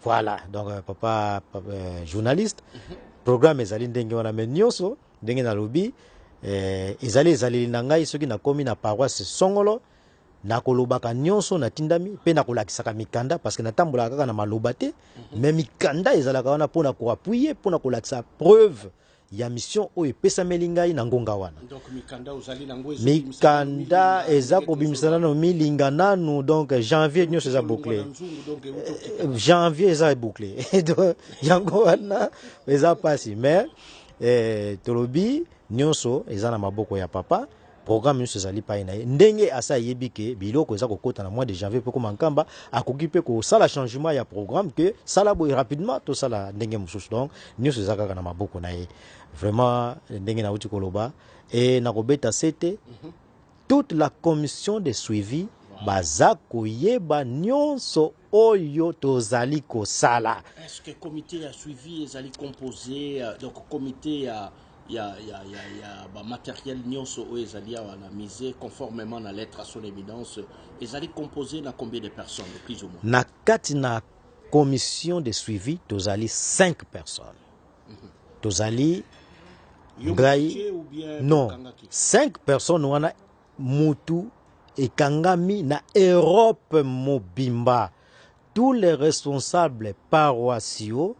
Voilà, donc papa journaliste, programme ezali ndenge wana mais nyonso ndenge na lobi ezali nangai soki na komi na paroisse songolo na kolobaka nyonso na tindami pe na kolakisaka mikanda parce que natambola kaka na maloba te mais mikanda ezalaka wana pona ko appuyer pona kolakisa preuve ya mission oyo epesameli ngai na ngonga wana. Donc mikanda ozali nango mikanda eza kobimisana no milinga nanu donc janvier nyonso eza bouclé. Janvier eza bouclé. Donc yango wana eza pasi mais tolobi nyonso eza na maboko ya papa. Programme nyonso ezali pa ina ndenge asa yebike biloko eza kokota na mois de janvier pe ko mankamba akoki pe ko sala changement ya programme que sala boy rapidement to sala ndenge mususu donc nyonso eza kaka na maboko na ye vraiment ndenge na uti koloba et na kobeta sete toute la commission de suivi baza koyeba nyonso oyo tozali kosala. Est-ce que comité a suivi ezali composé donc comité a il y a matériel nyonso o ezali a misé conformément à la lettre à son évidence ezali composé na combien de personnes plus ou moins na kati na commission de suivi tozali 5 personnes tozali ngai non 5 personnes wana mutu ekangami na Europe mobimba tous les responsables paroissiaux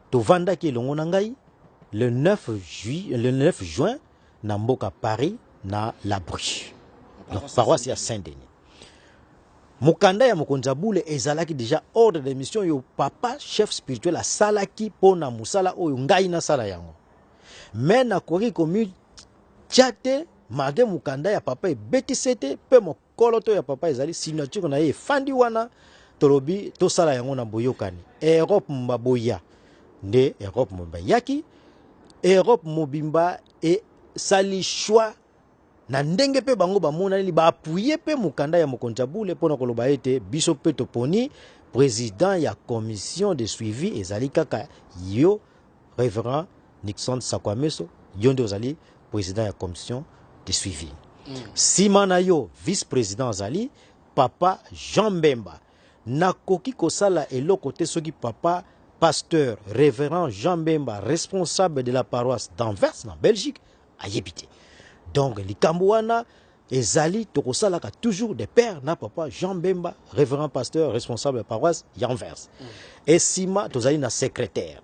tovandaki elongo na ngai le 9 juin na mboka Paris na la Bruche donc paroisse ya Saint-Denis mokanda ya mokonzi Boule ezalaki déjà ordre de mission yo papa chef spirituel asalaki pona musala oyo ngai na sala yango mais na koki komi tchate made mokanda ya papa ebetisete pe mokolo to ya papa ezali signature na ye fandi wana tolobi to sala yango na boyokani Europe mbaboya nde Europe mbayaki Europe mobimba et sali choix na ndenge pe bango bamona li ba appuyer pe mokanda ya mokonzi Boule pona koloba ete biso pe toponi président ya commission de suivi ezali kaka yo révérend Nixon Sakwameso yonde ozali président ya commission de suivi simana yo vice-président azali papa Jean Mbemba nakoki kosala eloko te soki papa pasteur révérend Jean Mbemba responsable de la paroisse d'Anvers en Belgique a yebité. Donc likambo wana ezali tokosalaka toujours des pères na papa Jean Mbemba révérend pasteur responsable de la paroisse d'Anvers. Et sima tozali na secrétaire.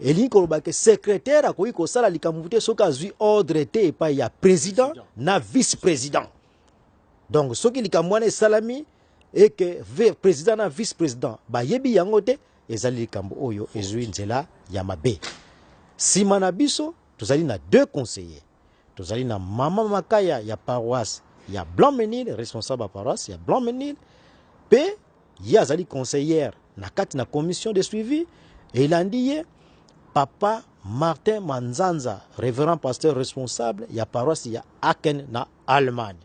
Eli kolobake secrétaire akoki kosala likambo te soki azwi ordre te pa ya président na vice-président. Donc soki likambo wana esalami et que président na vice-président ba yebi yango te ezali likambo oyo ezwi nzela ya mabe. Sima na biso tozali na 2 conseillers. Tozali na mama Makaya ya paroisse ya Blanc-Ménil responsable ya paroisse ya Blanc-Ménil pe ya azali conseillère na kati na commission de suivi elandi ye papa Martin Manzanza révérend pasteur responsable ya paroisse ya Aachen na Allemagne.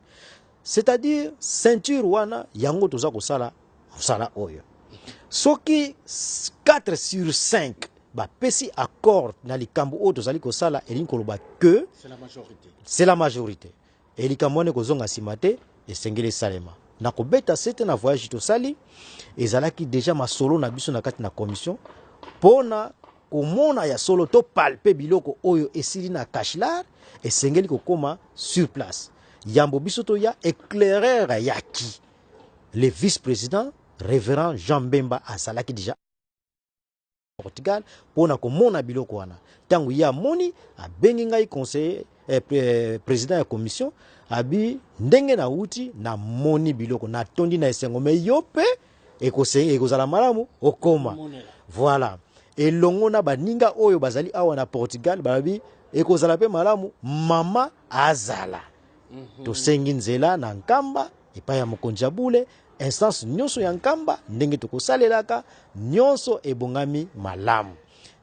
C'est-à-dire ceinture wana yango toza kosala musala oyo. Soki 4 sur 5 ba pesi accord na likambo o tozali kosala elingi koloba que c'est la majorité et likambo ne kozonga simate esengeli salema na kobeta sete na voyage tosali ezalaki déjà masolo na biso na kati na commission pona komona ya solo to palpe biloko oyo esili na cachelar esengeli kokoma sur place yambo biso to ya éclaireur yaki le vice-président révérend Jean Mbemba asalaki déjà Portugal pona komona biloko wana tangu ya moni abengi ngai conseiller président ya commission abi ndenge na uti na moni biloko na tondi na esengo me yope ekozala malamu okoma voilà elongo na baninga oyo bazali awa na Portugal babi ekozala pe malamu mama azala tosengi nzela na nkamba epai ya mokonzi Boule instance nyonso ya nkamba ndenge tokosalelaka nyonso ebongami malamu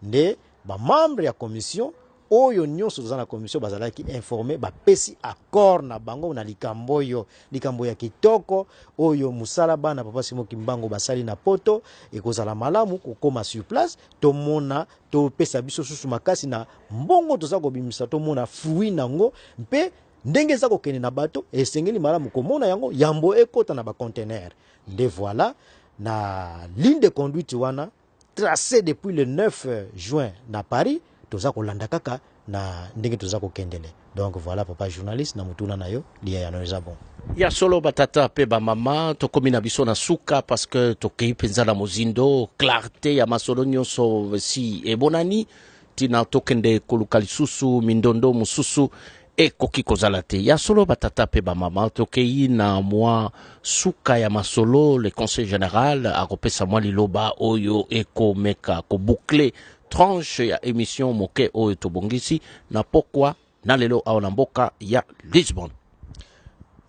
nde bamembre ya commission oyo nyonso toza na commission bazalaki informé bapesi accord na bango na likambo ya kitoko oyo musala bana papa Simon Kimbangu basali na poto ekozala malamu kokoma sur place tomona topesa biso susu makasi na mbongo toza kobimisa tomona fruit nango mpe ndenge eza kokende na bato esengeli malamu komona yango yambo ekota na bacontener nde voilà na ligne de conduite wana tracé depuis le 9 juin na Paris toza kolanda kaka na ndenge toza kokendele. Donc voilà papa journaliste na mutuna na yo liya ya noeza bon. Ya solo batata pe ba mama tokomi na biso na suka parce que tokei penza na mozindo clarté ya masolo nyonso si ebonani tina tokende koluka lisusu mindondo mususu ekoki kozala te. Ya solo batata pe ba mama tokei na mwa suka ya masolo le conseil général akopesa mwa liloba oyo ekomeka ko boucler tranche ya émission moke oyo tobongisi na pokwa na lelo aona mboka ya Lisbonne.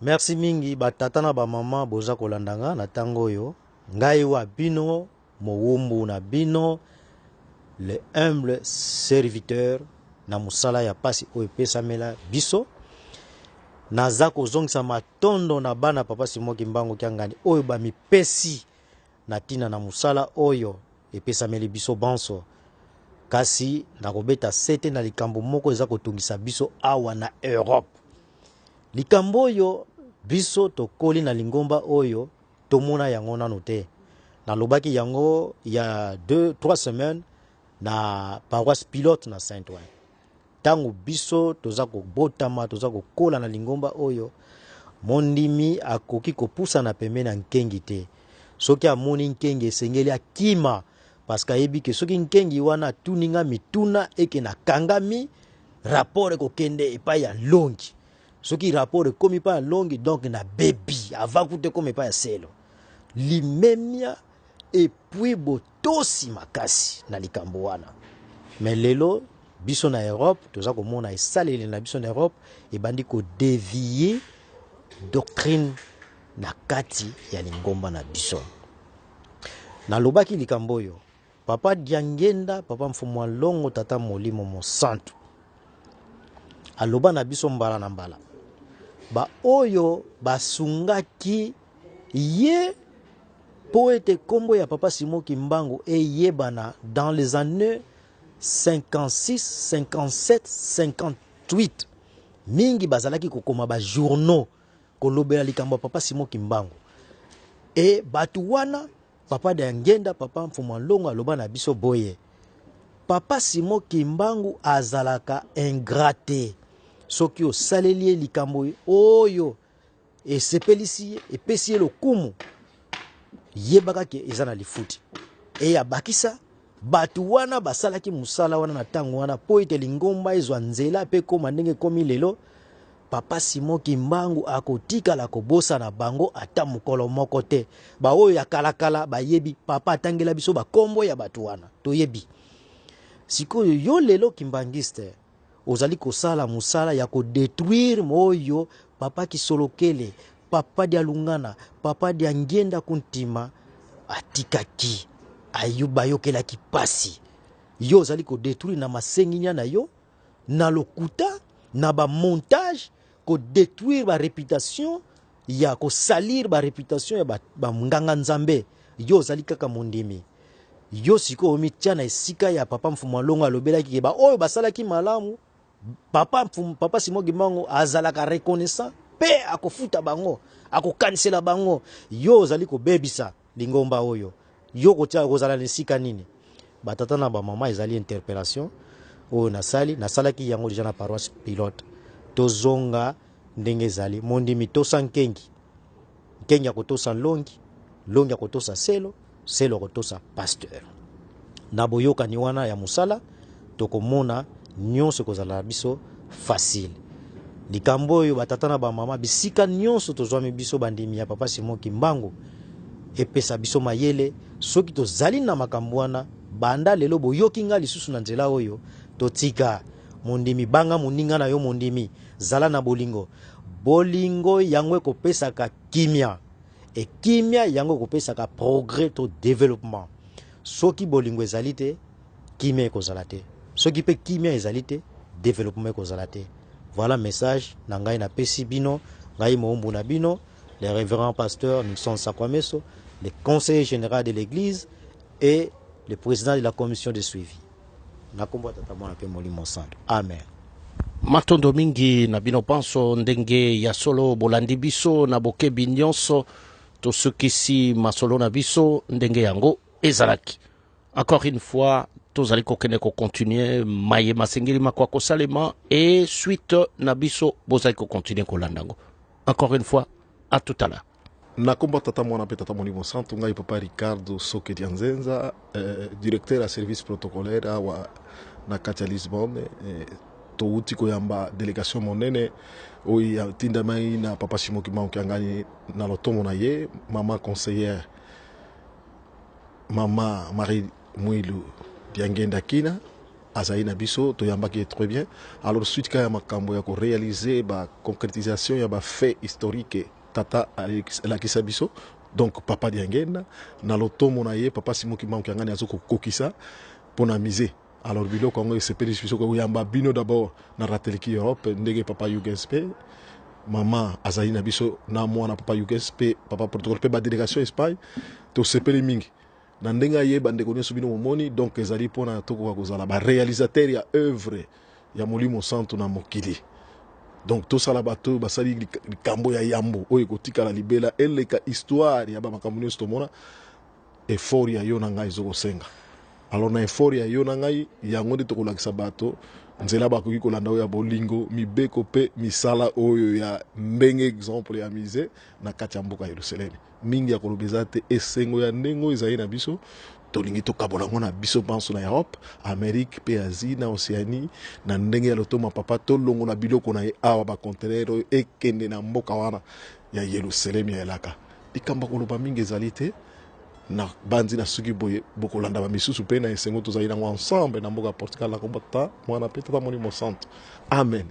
Merci mingi batata na ba mama boza kolandanga na tango oyo ngai wa bino mowumbu na bino le humble serviteur na musala ya pasi oyo pesamela biso naza kozongisa matondo na bana papa Simon Kimbangu Kiangani oyo bamipesi na tina na musala oyo epesameli biso banso kasi nakobeta sete na likambo moko eza kotungisa biso awa na Europe. Likambo oyo biso tokoli na lingomba oyo tomona yango nano te. Nalobaki yango ya 2-3 semaines na paroisse pilote na Saint-Ouen. Tango biso toza kobotama toza kokola na lingomba oyo mondimi akoki kopusa na pembeni na nkengi te. Soki amoni nkengi esengeli akima parce que ayebi ke soki nkengi wana tuninga mituna eke na kangami rapport ekokende epai ya longi. Soki rapport ekomi pa ya longi donc na bebi avakute komi epai ya selo. Limemia epui botosi makasi na likambo wana. Mais lelo biso na Europe toza komona esaleli na biso na Europe ebandi ko dévier doctrine na kati ya lingomba na biso. Nalobaki likambo oyo papa Diangenda papa mfumu longo tata molimo mosantu aloba na biso mbala na mbala ba oyo basungaki ye poete kombo ya papa Simon Kimbangu eyebana dans les années 56, 57, 58 mingi bazalaki kokoma ba journaux kolobela likambo papa Simon Kimbangu e batu wana papa Diangenda papa mfumu longo aloba na biso boye papa Simon Kimbangu azalaka ingrate soki osaleli likambo oyo esepelisi epesi lokumu yebaka ke eza na lifuti e abakisa batu wana basalaki musala wana na tango wana po ete lingomba ezwa nzela pe koma ndenge komi lelo papa Simon Kimbangu akotikala kobosa na bango ata mukolo moko te ba oyo ya kalakala bayebi papa atangela biso bakombo ya batu wana toyebi sikoyo yo lelo kimbangiste ozali kosala musala ya ko détruire moyo papa Kisolokele papa dia Lungana papa dia Ngenda kuntima atikaki ayuba yokela kipasi yo ozali ko détruire na masenginya na yo na lokuta na ba montage ko détruire ba réputation ya ko salir ba réputation ya ba nganga nzambe yo ozali kaka mondimi yo siko omitia na esika ya papa mfumu longo alobelaki ke ba oyo basalaki malamu papa Simon Kimbangu azalaka reconnaissant pe akofuta bango akokanisela bango yo ozali kobebisa lingomba oyo yo kotia kozala nesika nini batata na ba mama ezali interpellation oyo nasalaki yango déjà na paroisse pilote tozonga ndenge ezali mondimi tosa nkengi akotosa longi akotosa selo akotosa pasteur na boyokani wana ya musala tokomona nyonso kozala biso facile likambo oyo batata na ba mama bisika nyonso tozwami biso bandimi ya papa Simon Kimbangu epesa biso mayele soki tozali na makambo wana banda lelo boyoki nga lisusu na nzela oyo totika mondimi banga moninga na yo mondimi zala na bolingo yango ekopesaka kimia et kimia yango kopesaka progrès to développement. Soki bolingo ezali te, kimia ekozala te. Soki pe kimia ezali te, développement ekozala te. Voilà message na ngai na pesi bino, ngai moumbu na bino, les révérends pasteurs Nixon Sakwameso, le conseiller général de l'église et le président de la commission de suivi. Nakombo tata mwana pe molimo santo. Amen. Matondo mingi na bino panso ndenge ya solo bolandi biso na bokebi nyonso to sukisi masolo na biso ndenge yango ezalaki. Encore une fois, tozali kokende ko continuer maye masengeli makwa ko salema et suite na biso bozali ko continuer ko landango. Encore une fois, à tout à l'heure. Nakombo tata mwana pe tata molimo santo ngai papa Ricardo Soke Dianzenza, directeur à service protocolaire wa na Katia Lisbonne. Touti koyamba délégation monene oyi tinda mai na papa Simoki Mankangani na lotomo na ye, maman conseillère maman Marie Mouilou Diangenda Kina azaina biso toyamba qui est très bien. Alors suite ka ya makambo ya ko réaliser ba concrétisation ya ba fait historique tata la kisabiso, donc papa Diangenda na lotomo na ye papa Simoki Mankangani azoko kokisa pona miser. Alors bilo kongo sepeli biso ko yamba bino d'abord na rateliki Europe ndenge papa Yugenspe maman azaina biso na mwana papa Yugenspe papa protocole pe ba délégation Espagne to sepeli mingi na ndenga yeba ndeko nyoso bino momoni, donc ezali pona toko kozala ba réalisateur ya œuvre ya molimo santo na mokili. Donc to sala bato basali likambo ya yambo oyo kotikala libela eleka histoire ya ba makambo nyoso tomona effort ya yo na ngai zoko senga. Alors na effort ya yo na ngai yango nde tokolakisa bato nzela bakoki kolanda oyo ya bolingo mibeko pe misala oyo ya ndenge exemple ya mise na kati ya mboka ya Yerusalemi. Mingi ya kolobeza te esengo ya ndengo ezali na biso tolingi tokabola ngo na biso panso na Europe, Amérique pe Asie na Océanie na ndenge ya lotoma papa tolongo na biloko na ye awa ba conteneur ekende na mboka wana ya Yerusalemi ya elaka. Likamba koloba mingi ezali te na bandi na suki boye bokolanda ba misusu pe na esengo tozali nango ensemble na mboka Portugal la kombata mwana pe tata molimo santo. Amen.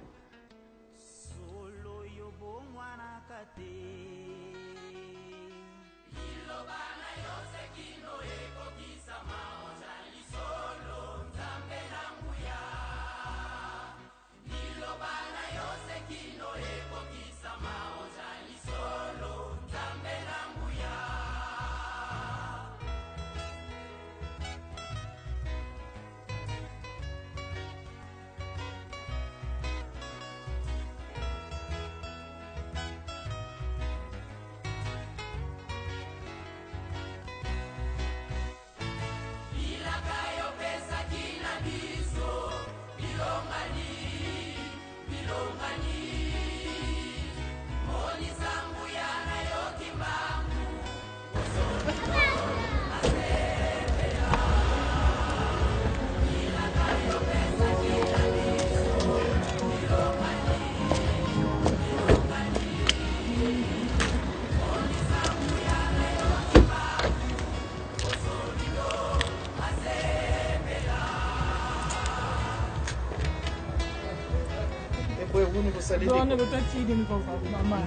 Donne le petit de maman.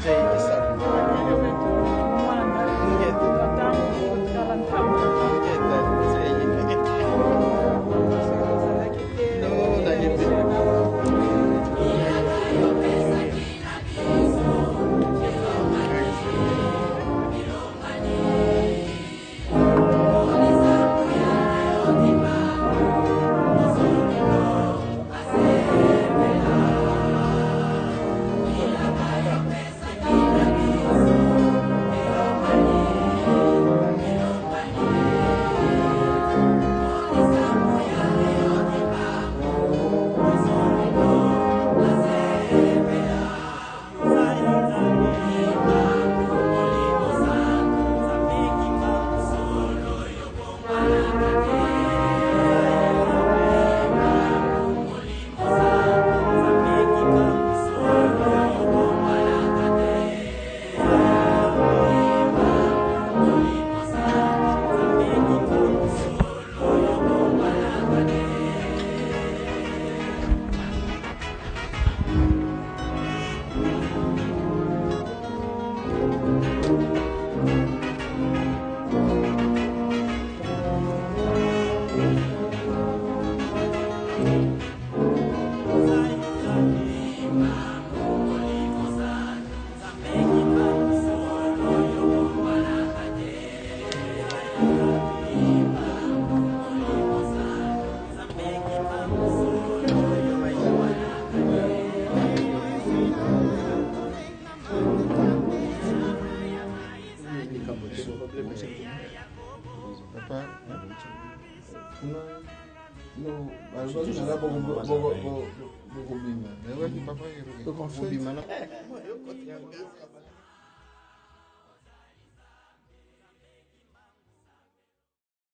Bokobima. Mais ouais, papa, il Donc en fait, Bokobima, non?